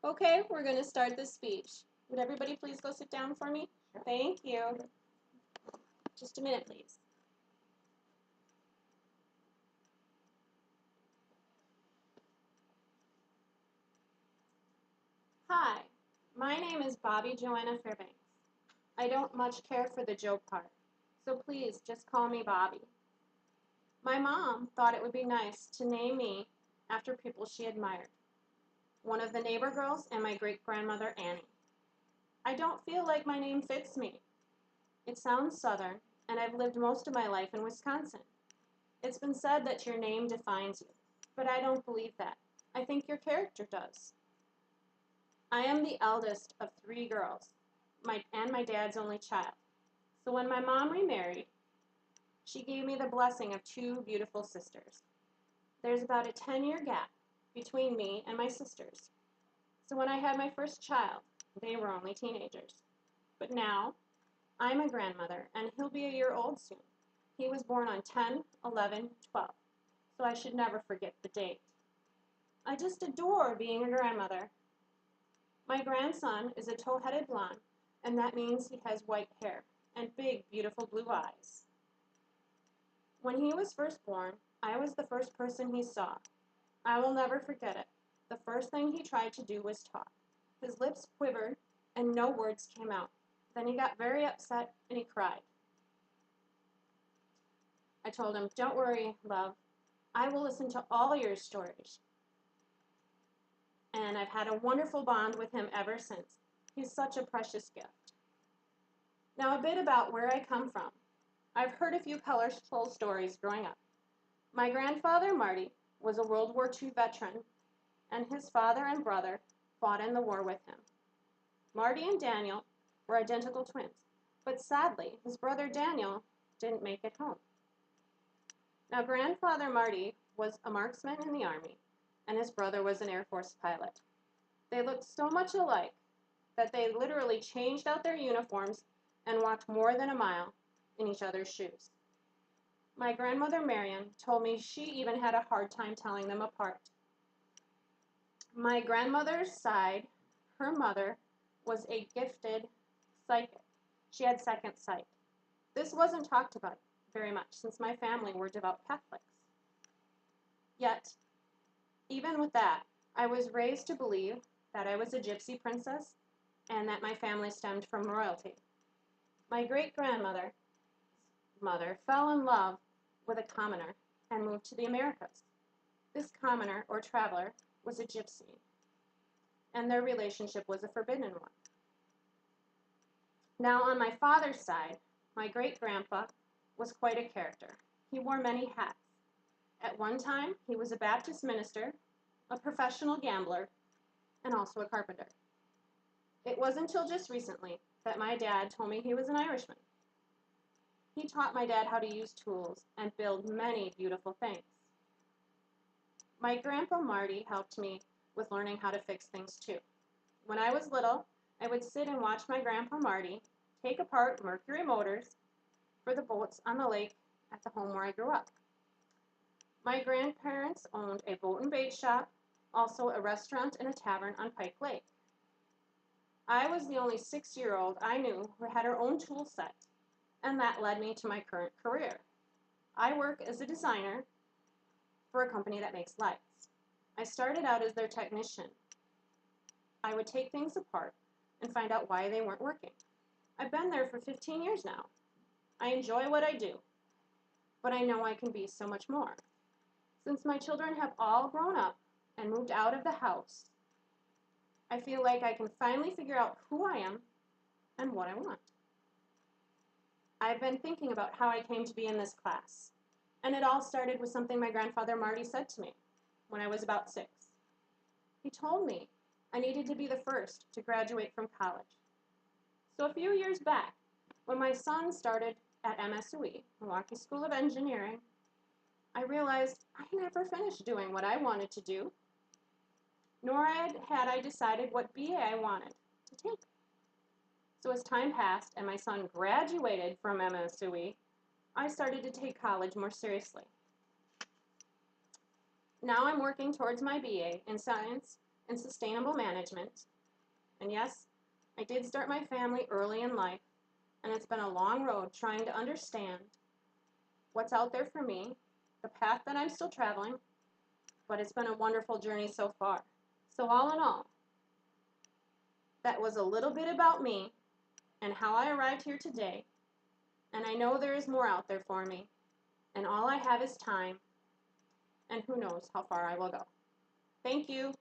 Okay, we're going to start the speech. Would everybody please go sit down for me? Thank you. Just a minute, please. Hi, my name is Bobby Joanna Fairbanks. I don't much care for the joke part, so please just call me Bobby. My mom thought it would be nice to name me after people she admired. One of the neighbor girls and my great-grandmother Annie. I don't feel like my name fits me. It sounds southern, and I've lived most of my life in Wisconsin. It's been said that your name defines you, but I don't believe that. I think your character does. I am the eldest of 3 girls, and my dad's only child. So when my mom remarried, she gave me the blessing of 2 beautiful sisters. There's about a 10-year gap between me and my sisters. So when I had my first child, they were only teenagers. But now, I'm a grandmother, and he'll be a year old soon. He was born on 10/11/12, so I should never forget the date. I just adore being a grandmother. My grandson is a tow-headed blonde, and that means he has white hair and big, beautiful blue eyes. When he was first born, I was the first person he saw. I will never forget it. The first thing he tried to do was talk. His lips quivered, and no words came out. Then he got very upset, and he cried. I told him, "Don't worry, love. I will listen to all your stories." And I've had a wonderful bond with him ever since. He's such a precious gift. Now, a bit about where I come from. I've heard a few colorful stories growing up. My grandfather, Marty, was a World War II veteran, and his father and brother fought in the war with him. Marty and Daniel were identical twins, but sadly, his brother Daniel didn't make it home. Now, grandfather Marty was a marksman in the Army, and his brother was an Air Force pilot. They looked so much alike that they literally changed out their uniforms and walked more than a mile in each other's shoes. My grandmother Marion told me she even had a hard time telling them apart. My grandmother's side, her mother, was a gifted psychic. She had second sight. This wasn't talked about very much since my family were devout Catholics. Yet, even with that, I was raised to believe that I was a gypsy princess and that my family stemmed from royalty. My great-grandmother's mother fell in love with a commoner and moved to the Americas. This commoner, or traveler, was a gypsy, and their relationship was a forbidden one. Now, on my father's side, my great-grandpa was quite a character. He wore many hats. At one time, he was a Baptist minister, a professional gambler, and also a carpenter. It wasn't until just recently that my dad told me he was an Irishman. He taught my dad how to use tools and build many beautiful things. My grandpa Marty helped me with learning how to fix things too. When I was little, I would sit and watch my grandpa Marty take apart Mercury motors for the boats on the lake at the home where I grew up. My grandparents owned a boat and bait shop, also a restaurant and a tavern on Pike Lake. I was the only 6-year-old I knew who had her own tool set, and that led me to my current career. I work as a designer for a company that makes lights. I started out as their technician. I would take things apart and find out why they weren't working. I've been there for 15 years now. I enjoy what I do, but I know I can be so much more. Since my children have all grown up and moved out of the house, I feel like I can finally figure out who I am and what I want. I've been thinking about how I came to be in this class, and it all started with something my grandfather Marty said to me when I was about 6. He told me I needed to be the first to graduate from college. So a few years back, when my son started at MSUE, Milwaukee School of Engineering, I realized I never finished doing what I wanted to do, nor had I decided what BA I wanted to take. So as time passed and my son graduated from MSUE, I started to take college more seriously. Now I'm working towards my BA in science in sustainable management. And yes, I did start my family early in life, and it's been a long road trying to understand what's out there for me, the path that I'm still traveling, but it's been a wonderful journey so far. So all in all, that was a little bit about me and how I arrived here today, and I know there is more out there for me, and all I have is time, and who knows how far I will go. Thank you.